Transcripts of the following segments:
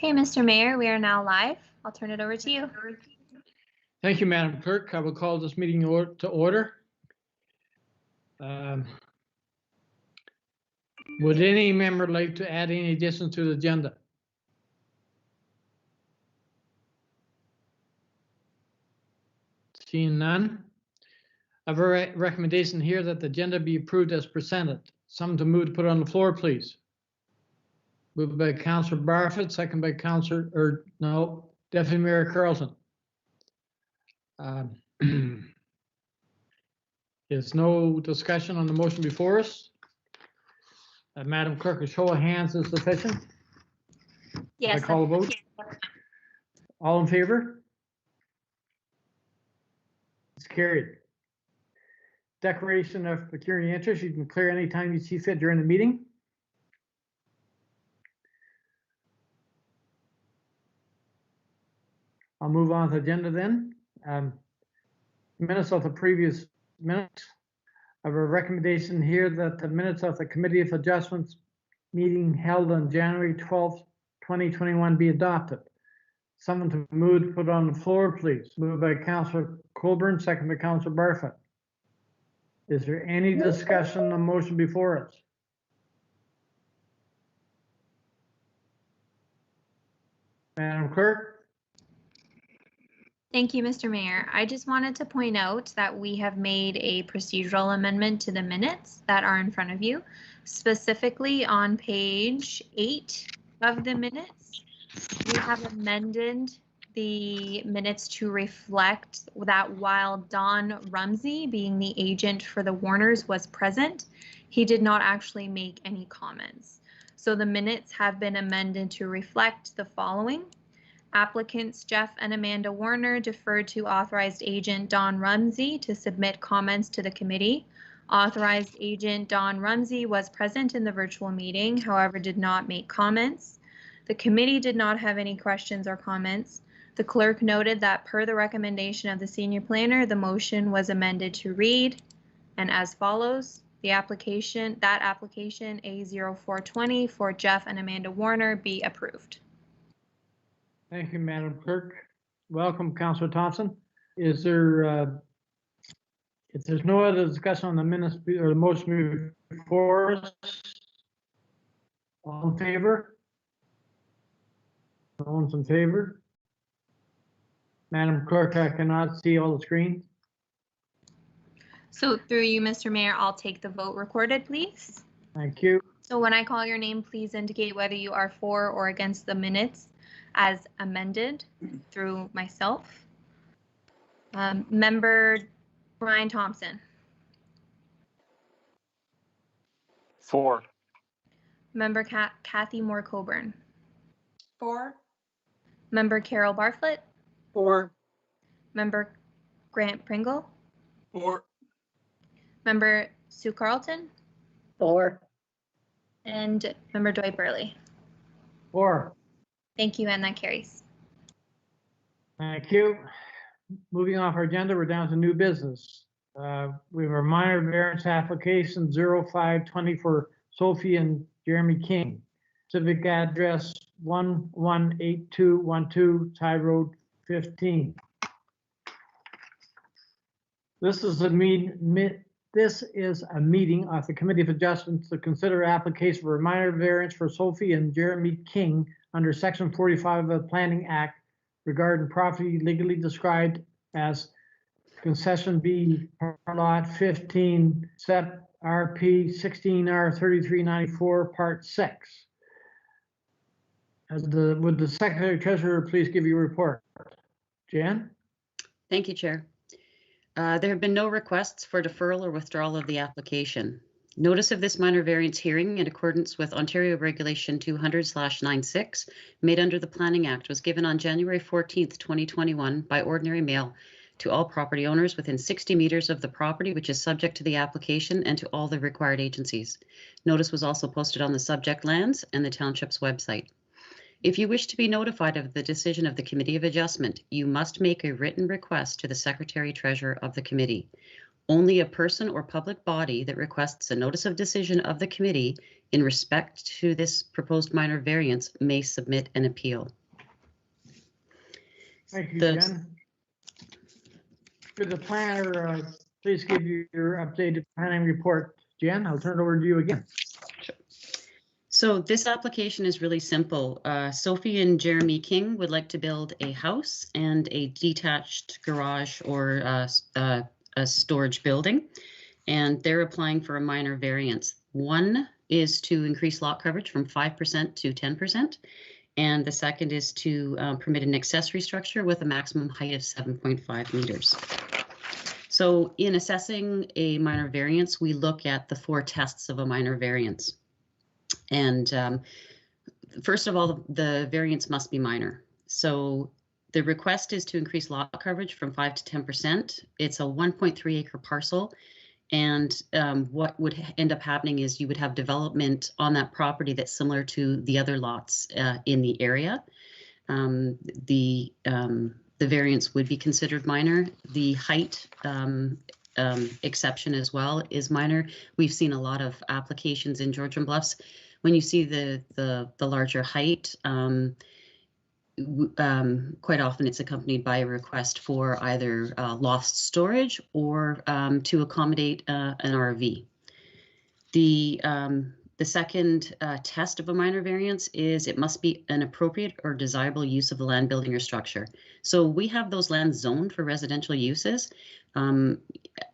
Okay, Mr. Mayor, we are now live. I'll turn it over to you. Thank you, Madam Clerk. I will call this meeting to order. Would any member like to add any additions to the agenda? Seeing none, I have a recommendation here that the agenda be approved as presented. Someone to move to put on the floor, please. Moved by Councillor Barfoot, second by Deputy Mayor Carlson. There's no discussion on the motion before us. Madam Clerk, a show of hands is sufficient. Yes. I call a vote. All in favor? It's carried. Declaration of pecuniary interest. You can clear anytime you see fit during the meeting. I'll move on to the agenda then. Minutes of the previous minutes. I have a recommendation here that the minutes of the Committee of Adjustments meeting held on January 12th, 2021 be adopted. Someone to move to put on the floor, please. Moved by Councillor Colburn, second by Councillor Barfoot. Is there any discussion on the motion before us? Madam Clerk? Thank you, Mr. Mayor. I just wanted to point out that we have made a procedural amendment to the minutes that are in front of you, specifically on page 8 of the minutes. We have amended the minutes to reflect that while Don Rumsey, being the agent for the Warners, was present, he did not actually make any comments. So the minutes have been amended to reflect the following. Applicants Jeff and Amanda Warner deferred to authorized agent Don Rumsey to submit comments to the committee. Authorized agent Don Rumsey was present in the virtual meeting, however, did not make comments. The committee did not have any questions or comments. The clerk noted that per the recommendation of the senior planner, the motion was amended to read and as follows. That application A0420 for Jeff and Amanda Warner be approved. Thank you, Madam Clerk. Welcome, Councillor Thompson. Is there, if there's no other discussion on the minutes or the motion before us, all in favor? No one's in favor? Madam Clerk, I cannot see all the screens. So through you, Mr. Mayor, I'll take the vote recorded, please. Thank you. So when I call your name, please indicate whether you are for or against the minutes as amended through myself. Member Brian Thompson. For. Member Kathy Moore Coburn. For. Member Carol Barfoot. For. Member Grant Pringle. For. Member Sue Carlton. For. And Member Dwight Burley. For. Thank you, and that carries. Thank you. Moving off our agenda, we're down to new business. We have a minor variance application 0520 for Sophie and Jeremy King. Civic address 118212 Ty Road 15. This is a meeting of the Committee of Adjustments to consider application for a minor variance for Sophie and Jeremy King under Section 45 of the Planning Act regarding property legally described as Concession B, Lot 15, Set RP 16R 3394, Part 6. Would the Secretary Treasurer please give you a report? Jan? Thank you, Chair. There have been no requests for deferral or withdrawal of the application. Notice of this minor variance hearing in accordance with Ontario Regulation 200/96 made under the Planning Act was given on January 14th, 2021 by ordinary mail to all property owners within 60 meters of the property which is subject to the application and to all the required agencies. Notice was also posted on the subject lands and the township's website. If you wish to be notified of the decision of the Committee of Adjustment, you must make a written request to the Secretary Treasurer of the committee. Only a person or public body that requests a notice of decision of the committee in respect to this proposed minor variance may submit an appeal. Thank you, The- Jen. Could the planner please give you your updated planning report? Jen, I'll turn it over to you again. So this application is really simple. Sophie and Jeremy King would like to build a house and a detached garage or a storage building, and they're applying for a minor variance. One is to increase lot coverage from 5% to 10%, and the second is to permit an accessory structure with a maximum height of 7.5 meters. So in assessing a minor variance, we look at the 4 tests of a minor variance. And first of all, the variance must be minor. So the request is to increase lot coverage from 5 to 10%. It's a 1.3 acre parcel. And what would end up happening is you would have development on that property that's similar to the other lots in the area. The variance would be considered minor. The height exception as well is minor. We've seen a lot of applications in Georgian Bluffs. When you see the larger height, quite often it's accompanied by a request for either loft storage or to accommodate an RV. The second test of a minor variance is it must be an appropriate or desirable use of the land, building, or structure. So we have those lands zoned for residential uses.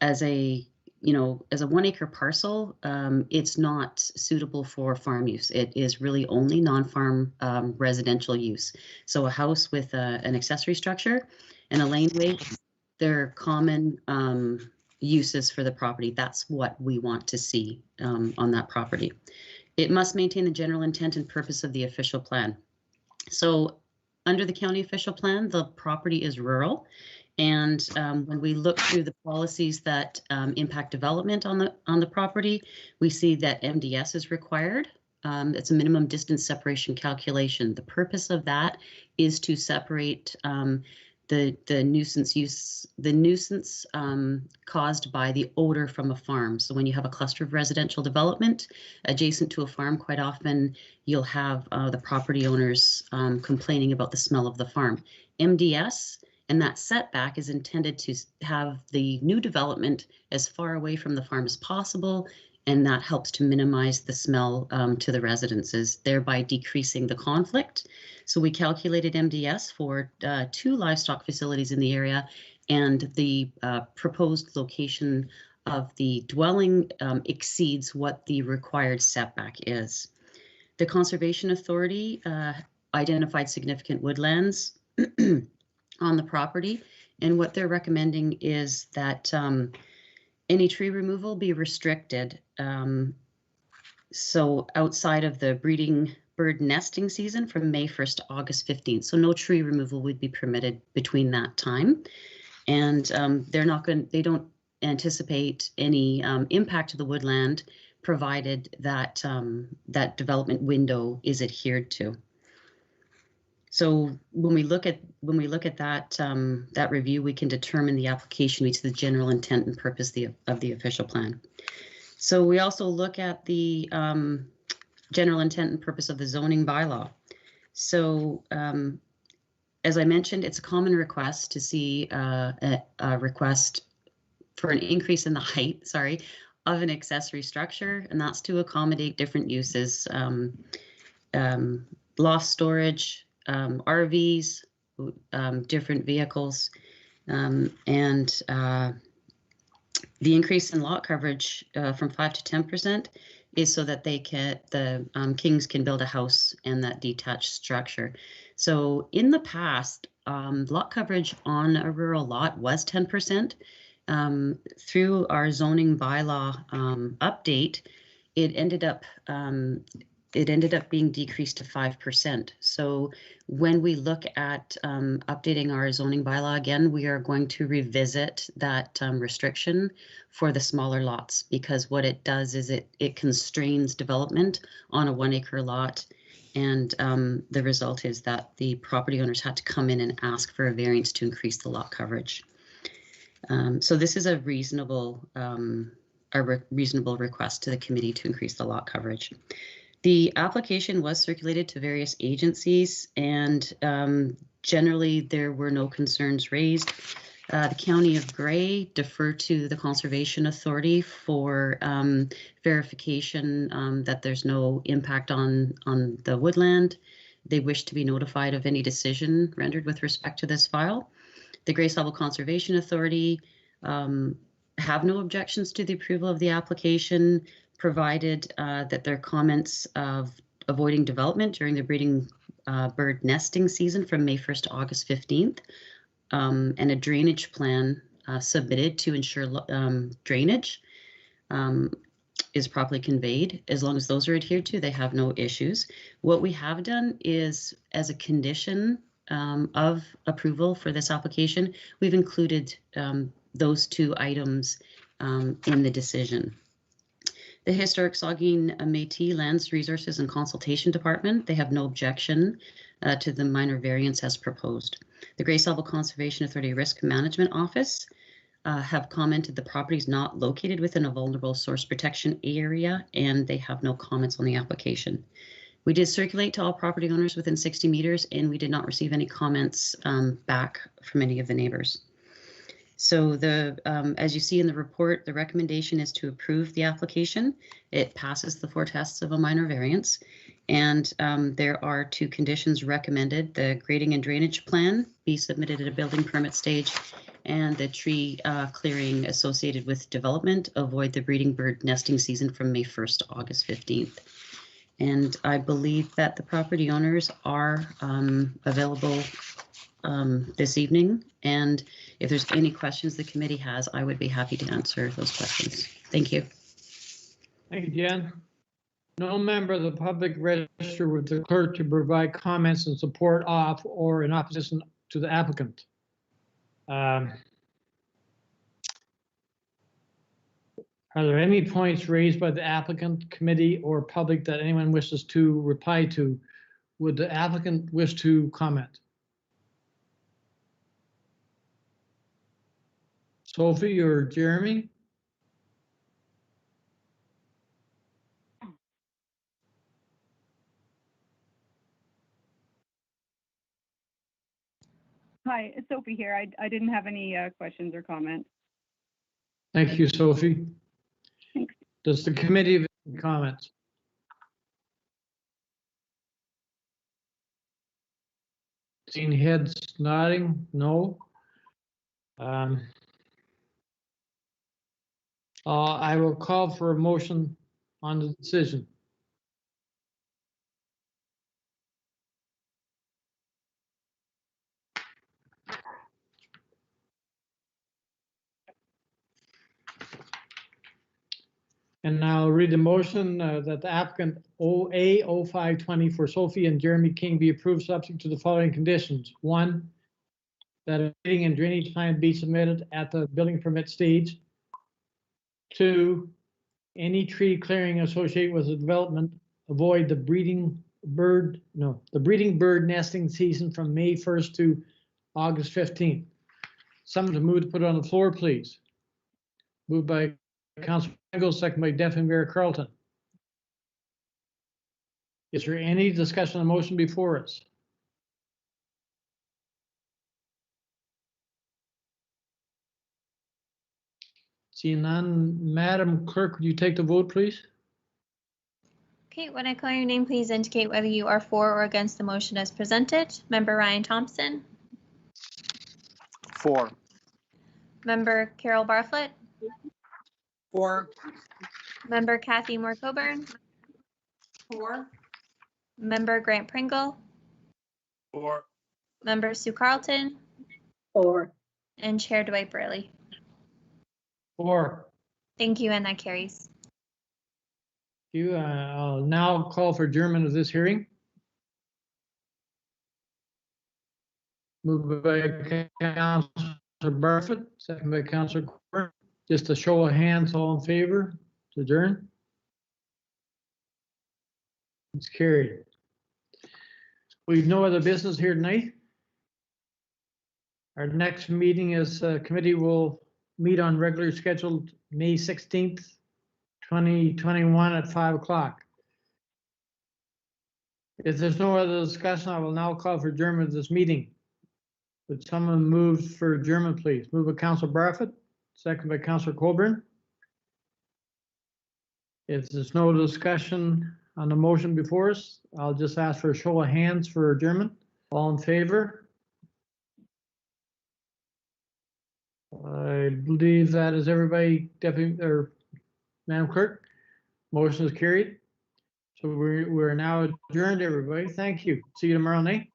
As a 1 acre parcel, it's not suitable for farm use. It is really only non-farm residential use. So a house with an accessory structure and a laneway, they're common uses for the property. That's what we want to see on that property. It must maintain the general intent and purpose of the official plan. So under the county official plan, the property is rural. And when we look through the policies that impact development on the property, we see that MDS is required. It's a minimum distance separation calculation. The purpose of that is to separate the nuisance caused by the odor from a farm. So when you have a cluster of residential development adjacent to a farm, quite often you'll have the property owners complaining about the smell of the farm. MDS and that setback is intended to have the new development as far away from the farm as possible, and that helps to minimize the smell to the residences, thereby decreasing the conflict. So we calculated MDS for 2 livestock facilities in the area, and the proposed location of the dwelling exceeds what the required setback is. The Conservation Authority identified significant woodlands on the property, and what they're recommending is that any tree removal be restricted. So outside of the breeding bird nesting season from May 1st to August 15th. So no tree removal would be permitted between that time. And they don't anticipate any impact to the woodland, provided that that development window is adhered to. So when we look at that review, we can determine the application meets the general intent and purpose of the official plan. So we also look at the general intent and purpose of the zoning bylaw. So as I mentioned, it's a common request to see a request for an increase in the height, of an accessory structure, and that's to accommodate different uses, loft storage, RVs, different vehicles, and the increase in lot coverage from 5 to 10% is so that the Kings can build a house and that detached structure. So in the past, lot coverage on a rural lot was 10%. Through our zoning bylaw update, it ended up being decreased to 5%. So when we look at updating our zoning bylaw again, we are going to revisit that restriction for the smaller lots, because what it does is it constrains development on a 1 acre lot. And the result is that the property owners had to come in and ask for a variance to increase the lot coverage. So this is a reasonable reasonable request to the committee to increase the lot coverage. The application was circulated to various agencies, and generally there were no concerns raised. The County of Grey deferred to the Conservation Authority for verification that there's no impact on the woodland. They wish to be notified of any decision rendered with respect to this file. The Grace Level Conservation Authority have no objections to the approval of the application, provided that their comments of avoiding development during the breeding bird nesting season from May 1st to August 15th, and a drainage plan submitted to ensure drainage is properly conveyed. As long as those are adhered to, they have no issues. What we have done is, as a condition of approval for this application, we've included those two items in the decision. The Historic Saugeen Métis Lands Resources and Consultation Department, they have no objection to the minor variance as proposed. The Grace Level Conservation Authority Risk Management Office have commented the property is not located within a vulnerable source protection area, and they have no comments on the application. We did circulate to all property owners within 60 meters, and we did not receive any comments back from any of the neighbors. So as you see in the report, the recommendation is to approve the application. It passes the 4 tests of a minor variance. And there are 2 conditions recommended. The grading and drainage plan be submitted at a building permit stage, and the tree clearing associated with development avoid the breeding bird nesting season from May 1st to August 15th. And I believe that the property owners are available this evening. And if there's any questions the committee has, I would be happy to answer those questions. Thank you. Thank you, Jen. No member of the public register with the clerk to provide comments in support of or in opposition to the applicant. Are there any points raised by the applicant, committee, or public that anyone wishes to reply to? Would the applicant wish to comment? Sophie or Jeremy? Hi, it's Sophie here. I didn't have any questions or comments. Thank you, Sophie. Thanks. Does the committee have any comments? Seeing heads nodding, no. I will call for a motion on the decision. And I'll read the motion that the applicant OA 0520 for Sophie and Jeremy King be approved subject to the following conditions. 1, that a grading and drainage plan be submitted at the building permit stage. 2, any tree clearing associated with the development avoid the breeding bird nesting season from May 1st to August 15th. Someone to move to put it on the floor, please. Moved by Councilor Engels, second by Deputy Mayor Carlton. Is there any discussion on the motion before us? Seeing none, Madam Clerk, would you take the vote, please? Okay, when I call your name, please indicate whether you are for or against the motion as presented. Member Ryan Thompson. 4. Member Carol Bartlett. 4. Member Kathy Moore Coburn. 4. Member Grant Pringle. 4. Member Sue Carlton. 4. And Chair Dwight Burley. 4. Thank you, and that carries. I'll now call for adjournment of this hearing. Moved by Councilor Bartlett, second by Councilor Coburn. Just a show of hands, all in favor to adjourn. It's carried. We've no other business here tonight. Our next meeting is committee will meet on regularly scheduled May 16th 2021 at 5 o'clock. If there's no other discussion, I will now call for adjournment of this meeting. Would someone move for adjournment, please? Move by Councillor Barfoot, second by Councillor Colburn. If there's no discussion on the motion before us, I'll just ask for a show of hands for adjournment. All in favor? I believe that is everybody, Deputy or Madam Clerk. Motion is carried. So we're now adjourned, everybody. Thank you. See you tomorrow night.